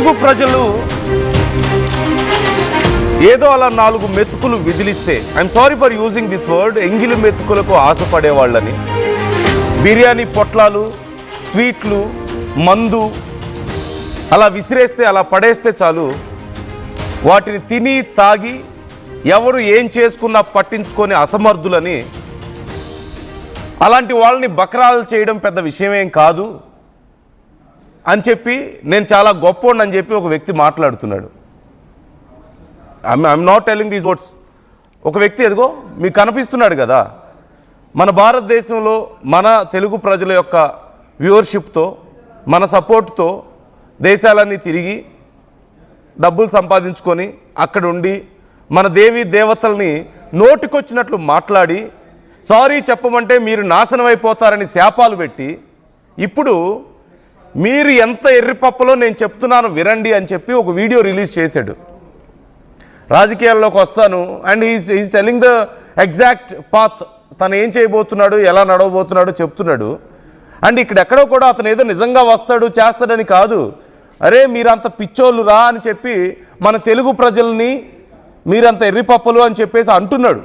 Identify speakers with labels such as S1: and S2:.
S1: తెలుగు ప్రజలు ఏదో అలా 4 మెతుకులు విదిలిస్తే, I'm sorry for using this word, ఎంగిలి మెతుకులకు ఆశపడే వాళ్ళని, బిర్యానీ పొట్లాలు, స్వీట్లు, మందు అలా విసిరేస్తే, అలా పడేస్తే చాలు, వాటిని తిని తాగి ఎవరు ఏం చేసుకున్నా పట్టించుకొని అసమర్థులని, అలాంటి వాళ్ళని బకరాలు చేయడం పెద్ద విషయమేం కాదు అని చెప్పి, నేను చాలా గొప్పోడిని అని చెప్పి ఒక వ్యక్తి మాట్లాడుతున్నాడు. I'm not telling these words. ఒక వ్యక్తి ఎదుగో మీకు కనిపిస్తున్నాడు కదా, మన భారతదేశంలో మన తెలుగు ప్రజల యొక్క వ్యూవర్షిప్తో, మన సపోర్ట్తో దేశాలన్నీ తిరిగి డబ్బులు సంపాదించుకొని అక్కడ ఉండి మన దేవీ దేవతల్ని నోటికొచ్చినట్లు మాట్లాడి సారీ చెప్పమంటే మీరు నాశనం అయిపోతారని శాపాలు పెట్టి, ఇప్పుడు మీరు ఎంత ఎర్రిపప్పలో నేను చెప్తున్నాను వినండి అని చెప్పి ఒక వీడియో రిలీజ్ చేశాడు. రాజకీయాల్లోకి వస్తాను and is telling the exact path, తను ఏం చేయబోతున్నాడు, ఎలా నడవబోతున్నాడో చెప్తున్నాడు. అండ్ ఇక్కడెక్కడో కూడా అతను ఏదో నిజంగా వస్తాడు చేస్తాడని కాదు, అరే మీరంత పిచ్చోళ్ళు రా అని చెప్పి మన తెలుగు ప్రజల్ని మీరంత ఎర్రిపప్పలు అని చెప్పేసి అంటున్నాడు.